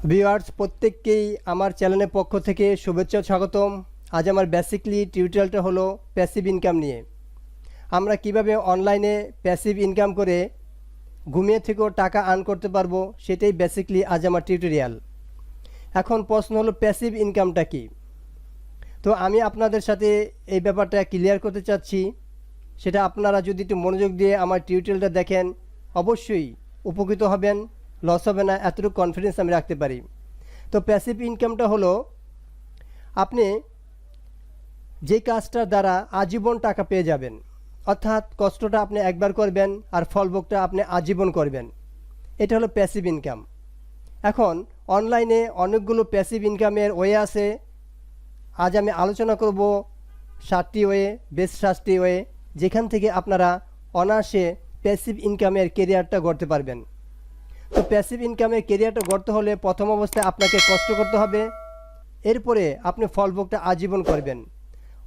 Viewers প্রত্যেককেই আমার চ্যানেলের পক্ষ থেকে শুভেচ্ছা স্বাগতম। আজ আমার বেসিকলি টিউটোরিয়ালটা হলো প্যাসিভ ইনকাম নিয়ে। আমরা কিভাবে অনলাইনে প্যাসিভ ইনকাম করে ঘুমিয়ে থেকেও টাকা আর্ন করতে পারবো সেটাই বেসিকলি আজ আমার টিউটোরিয়াল। এখন প্রশ্ন হলো প্যাসিভ ইনকামটা কি। তো আমি আপনাদের সাথে এই ব্যাপারটা ক্লিয়ার করতে চাচ্ছি। সেটা আপনারা যদি একটু মনোযোগ দিয়ে আমার টিউটোরিয়ালটা দেখেন অবশ্যই উপকৃত হবেন, লস হবে না, এতটুকু কনফিডেন্স আমি রাখতে পারি। তো প্যাসিভ ইনকামটা হলো আপনি যে কাজটার দ্বারা আজীবন টাকা পেয়ে যাবেন, অর্থাৎ কষ্টটা আপনি একবার করবেন আর ফলভোগটা আপনি আজীবন করবেন। এটা হলো প্যাসিভ ইনকাম। এখন অনলাইনে অনেকগুলো প্যাসিভ ইনকামের ওয়ে আছে। আজ আমি আলোচনা করব 7টি ওয়ে, বেশ 7টি ওয়ে, যেখান থেকে আপনারা অনায়াসে প্যাসিভ ইনকামের কেরিয়ারটা গড়তে পারবেন। তো প্যাসিভ ইনকামের কেরিয়ারটা গড়তে হলে প্রথম অবস্থায় আপনাকে কষ্ট করতে হবে, এরপরে আপনি ফলভোগটা আজীবন করবেন।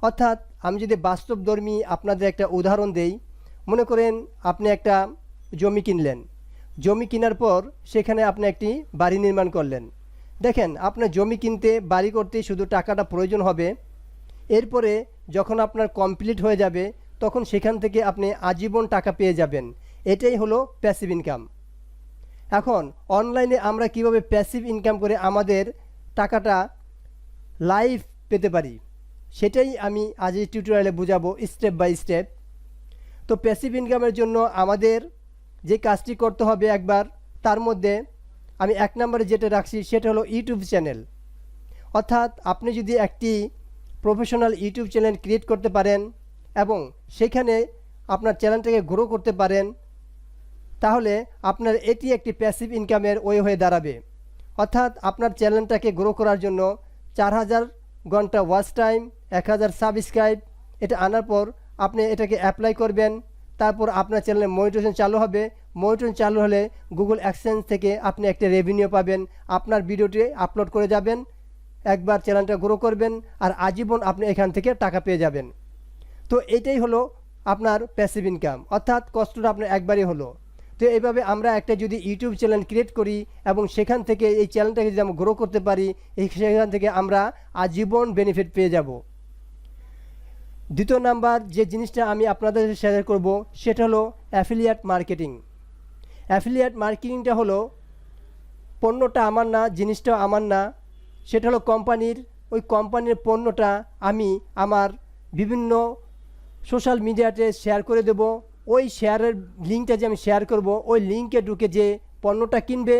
অর্থাৎ আমি যদি বাস্তবধর্মী আপনাদের একটা উদাহরণ দেই, মনে করেন আপনি একটা জমি কিনলেন, জমি কেনার পর সেখানে আপনি একটি বাড়ি নির্মাণ করলেন। দেখেন আপনার জমি কিনতে বাড়ি করতে শুধু টাকাটা প্রয়োজন হবে, এরপরে যখন আপনার কমপ্লিট হয়ে যাবে তখন সেখান থেকে আপনি আজীবন টাকা পেয়ে যাবেন। এটাই হলো প্যাসিভ ইনকাম। এখন অনলাইনে আমরা কিভাবে প্যাসিভ ইনকাম করে আমাদের টাকাটা লাইভ পেতে পারি সেটাই আমি আজ এই টিউটোরিয়ালে বুঝাবো স্টেপ বাই স্টেপ। তো প্যাসিভ ইনকামের জন্য আমাদের যে কাজটি করতে হবে একবার, তার মধ্যে আমি 1 নম্বরে যেটা রাখছি সেটা হলো ইউটিউব চ্যানেল। অর্থাৎ আপনি যদি একটি প্রফেশনাল ইউটিউব চ্যানেল ক্রিয়েট করতে পারেন এবং সেখানে আপনার চ্যানেলটাকে গ্রো করতে পারেন, তাহলে আপনার এটি একটি প্যাসিভ ইনকামের ওয়ে হয়ে দাঁড়াবে। অর্থাৎ আপনার চ্যানেলটাকে গ্রো করার জন্য 4000 ঘন্টা ওয়াচ টাইম, 1000 সাবস্ক্রাইব, এটা আনার পর আপনি এটাকে অ্যাপ্লাই করবেন। তারপর আপনার চ্যানেলে মনিটাইজেশন চালু হবে। মনিটাইজেশন চালু হলে গুগল অ্যাডসেন্স থেকে আপনি একটা রেভিনিউ পাবেন। আপনার ভিডিওটি আপলোড করে যাবেন, একবার চ্যানেলটা গ্রো করবেন আর আজীবন আপনি এখান থেকে টাকা পেয়ে যাবেন। তো এটাই হলো আপনার প্যাসিভ ইনকাম, অর্থাৎ কষ্টটা আপনার একবারই হলো। তো এইভাবে আমরা একটা যদি ইউটিউব চ্যানেল ক্রিয়েট করি এবং সেখান থেকে এই চ্যানেলটাকে যদি আমরা গ্রো করতে পারি, সেখান থেকে আমরা আজীবন বেনিফিট পেয়ে যাব। দ্বিতীয় নাম্বার যে জিনিসটা আমি আপনাদের শেয়ার করব সেটা হলো অ্যাফিলিয়েট মার্কেটিং। অ্যাফিলিয়েট মার্কেটিংটা হলো পণ্যটা আমার না, জিনিসটাও আমার না, সেটা হলো কোম্পানির। ওই কোম্পানির পণ্যটা আমি আমার বিভিন্ন সোশ্যাল মিডিয়াতে শেয়ার করে দেব। ওই শেয়ারের লিঙ্কটা যে আমি শেয়ার করব, ওই লিঙ্কে ঢুকে যে পণ্যটা কিনবে,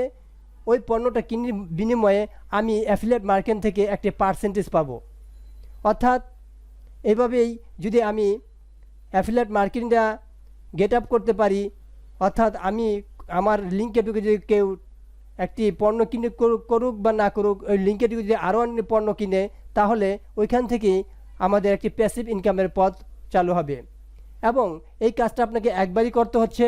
ওই পণ্যটা কিনার বিনিময়ে আমি অ্যাফিলিয়েট মার্কেট থেকে একটা পার্সেন্টেজ পাবো। অর্থাৎ এভাবেই যদি আমি অ্যাফিলিয়েট মার্কেটিংটা গেট আপ করতে পারি, অর্থাৎ আমি আমার লিঙ্কে ঢুকে যদি কেউ একটি পণ্য কিনে করুক বা না করুক, ওই লিঙ্কে ঢুকে যদি আরও অন্য পণ্য কিনে, তাহলে ওইখান থেকেই আমাদের একটি প্যাসিভ ইনকামের পথ চালু হবে। এবং এই কাজটা আপনাকে একবারই করতে হচ্ছে,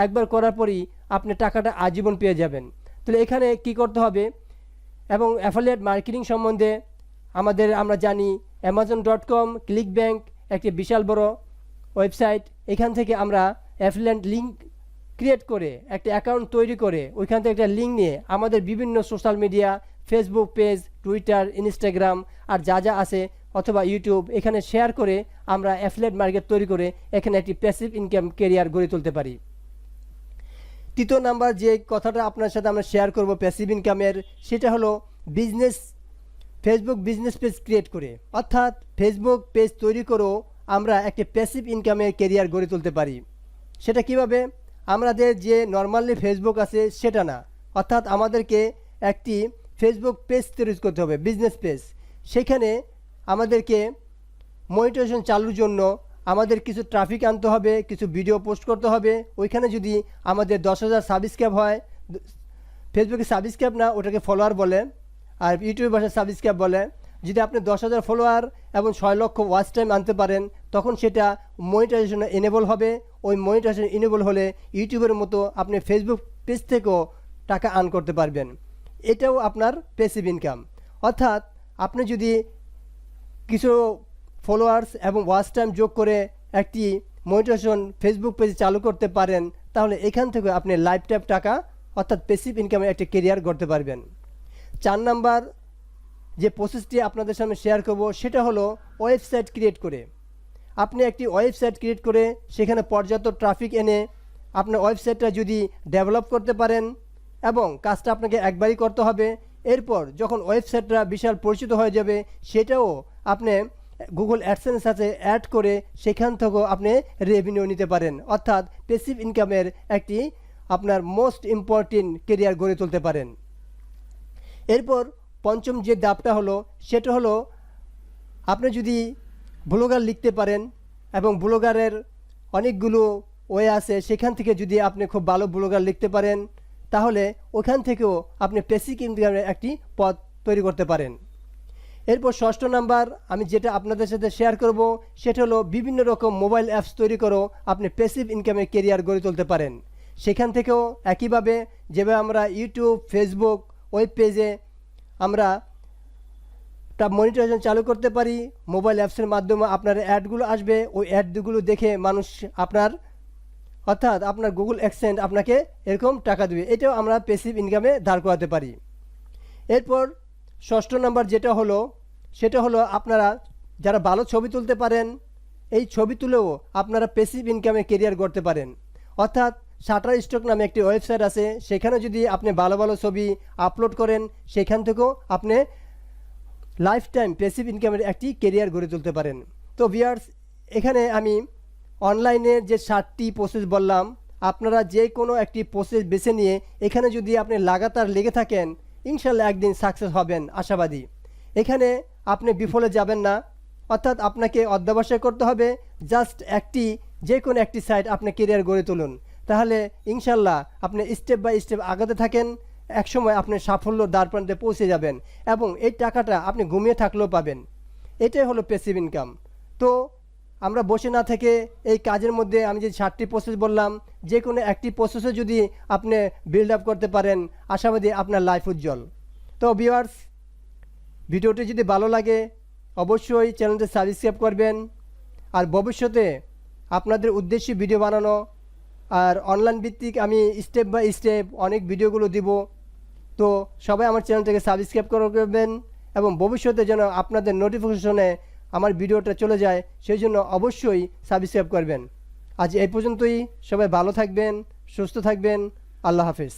একবার করার পরই আপনি টাকাটা আজীবন পেয়ে যাবেন। তাহলে এখানে কি করতে হবে, এবং অ্যাফিলিয়েট মার্কেটিং সম্বন্ধে আমরা জানি amazon.com, ক্লিক ব্যাংক একটি বিশাল বড় ওয়েবসাইট। এখান থেকে আমরা অ্যাফিলিয়েট লিঙ্ক ক্রিয়েট করে একটা অ্যাকাউন্ট তৈরি করে ওইখান থেকে একটা লিঙ্ক নিয়ে আমাদের বিভিন্ন social media, Facebook page, Twitter, Instagram আর যা যা আছে, অথবা ইউটিউব, এখানে শেয়ার করে আমরা অ্যাফিলিয়েট মার্কেট তৈরি করে এখানে একটি প্যাসিভ ইনকাম কেরিয়ার গড়ে তুলতে পারি। তৃতীয় নাম্বার যে কথাটা আপনার সাথে আমরা শেয়ার করব প্যাসিভ ইনকামের, সেটা হলো business, Facebook business page create করে। অর্থাৎ ফেসবুক পেজ তৈরি করেও আমরা একটি প্যাসিভ ইনকামের কেরিয়ার গড়ে তুলতে পারি। সেটা কিভাবে, আমাদের যে নর্মালি ফেসবুক আছে সেটা না, অর্থাৎ আমাদেরকে একটি ফেসবুক পেজ তৈরি করতে হবে, বিজনেস পেজ। সেখানে আমাদেরকে মনিটাইজেশন চালুর জন্য আমাদের কিছু ট্রাফিক আনতে হবে, কিছু ভিডিও পোস্ট করতে হবে। ওইখানে যদি আমাদের 10,000 সাবস্ক্রাইব হয়, ফেসবুকে সাবস্ক্রাইব না, ওটাকে ফলোয়ার বলে, আর ইউটিউব ভাষায় সাবস্ক্রাইব বলে। যদি আপনি 10,000 ফলোয়ার এবং 6 লক্ষ ওয়াচ টাইম আনতে পারেন, তখন সেটা মনিটাইজেশন এনেবল হবে। ওই মনিটাইজেশন এনেবল হলে ইউটিউবের মতো আপনি ফেসবুক পেজ থেকেও টাকা আর্ন করতে পারবেন। এটাও আপনার প্যাসিভ ইনকাম। অর্থাৎ আপনি যদি কিছু ফলোয়ার্স এবং ওয়াচ টাইম যোগ করে একটি মনিটাইজেশন ফেসবুক পেজ চালু করতে পারেন, তাহলে এখান থেকে আপনি লাইফ টাইম টাকা অর্থাৎ প্যাসিভ ইনকামের একটা কেরিয়ার গড়তে পারবেন। 4 নাম্বার যে প্রসেসটি আপনাদের সামনে শেয়ার করব সেটা হলো ওয়েবসাইট ক্রিয়েট করে। আপনি একটি ওয়েবসাইট ক্রিয়েট করে সেখানে পর্যাপ্ত ট্রাফিক এনে আপনার ওয়েবসাইটটা যদি ডেভেলপ করতে পারেন, এবং কাজটা আপনাকে একবারই করতে হবে, এরপর যখন ওয়েবসাইটটা বিশাল পরিচিত হয়ে যাবে সেটাও আপনি গুগল অ্যাডসেন্স সাথে অ্যাড করে সেখান থেকেও আপনি রেভিনিউ নিতে পারেন, অর্থাৎ প্যাসিভ ইনকামের একটি আপনার মোস্ট ইম্পর্টেন্ট কেরিয়ার গড়ে তুলতে পারেন। এরপর পঞ্চম যে ধাপটা হলো সেটা হলো আপনি যদি ব্লগার লিখতে পারেন, এবং ব্লগারের অনেকগুলো ওয়ে আছে, সেখান থেকে যদি আপনি খুব ভালো ব্লগার লিখতে পারেন তাহলে ওখান থেকেও আপনি প্যাসিভ ইনকামের একটি পথ তৈরি করতে পারেন। এরপর ষষ্ঠ নাম্বার আমি যেটা আপনাদের সাথে শেয়ার করব সেটা হলো বিভিন্ন রকম মোবাইল অ্যাপস তৈরি করেও আপনি প্যাসিভ ইনকামের কেরিয়ার গড়ে তুলতে পারেন। সেখান থেকেও একইভাবে যেভাবে আমরা ইউটিউব, ফেসবুক, ওয়েব পেজে আমরা মনিটাইজেশন চালু করতে পারি, মোবাইল অ্যাপসের মাধ্যমে আপনার অ্যাডগুলো আসবে, ওই অ্যাডগুলো দেখে মানুষ অর্থাৎ আপনার গুগল অ্যাডসেন্স আপনাকে এরকম টাকা দেবে, এটাও আমরা প্যাসিভ ইনকামে দাঁড় করাতে পারি। এরপর ষষ্ঠ নাম্বার যেটা হলো সেটা হলো আপনারা যারা ভালো ছবি তুলতে পারেন, এই ছবি তুলেও আপনারা প্যাসিভ ইনকামে কেরিয়ার গড়তে পারেন। অর্থাৎ শাটার স্টক নামে একটি ওয়েবসাইট আছে, সেখানে যদি আপনি ভালো ভালো ছবি আপলোড করেন সেখান থেকেও আপনি লাইফ টাইম প্যাসিভ ইনকামের একটি কেরিয়ার গড়ে তুলতে পারেন। তো ভিউয়ার্স, এখানে আমি অনলাইনের যে 7টি প্রসেস বললাম, আপনারা যে কোনো একটি প্রসেস বেছে নিয়ে এখানে যদি আপনি লাগাতার লেগে থাকেন ইনশাল্লাহ একদিন সাকসেস হবেন, আশাবাদী। এখানে আপনি বিফলে যাবেন না, অর্থাৎ আপনাকে অধ্যবসায় করতে হবে। জাস্ট যে কোনো একটি সাইট আপনি কেরিয়ার গড়ে তুলুন, তাহলে ইনশাল্লাহ আপনি স্টেপ বাই স্টেপ আগাতে থাকেন, একসময় আপনি সাফল্য দ্বারপ্রান্তে পৌঁছে যাবেন, এবং এই টাকাটা আপনি ঘুমিয়ে থাকলেও পাবেন। এটাই হলো প্যাসিভ ইনকাম। তো আমরা বসে না থেকে এই কাজের মধ্যে আমি যে 7টি প্রসেস বললাম, যে কোনো একটি প্রসেসে যদি আপনি বিল্ড আপ করতে পারেন, আশাবাদী আপনার লাইফ উজ্জ্বল। তো ভিউয়ার্স, ভিডিওটি যদি ভালো লাগে অবশ্যই চ্যানেলটি সাবস্ক্রাইব করবেন, আর ভবিষ্যতে আপনাদের উদ্দেশ্যে ভিডিও বানানো আর অনলাইন ভিত্তিক আমি স্টেপ বাই স্টেপ অনেক ভিডিওগুলো দিব। তো সবাই আমার চ্যানেলটাকে সাবস্ক্রাইব করবেন, এবং ভবিষ্যতে যেন আপনাদের নোটিফিকেশনে আমার ভিডিওটা চলে যায় সেই জন্য অবশ্যই সাবস্ক্রাইব করবেন। আজ এই পর্যন্তই, সবাই ভালো থাকবেন, সুস্থ থাকবেন, আল্লাহ হাফেজ।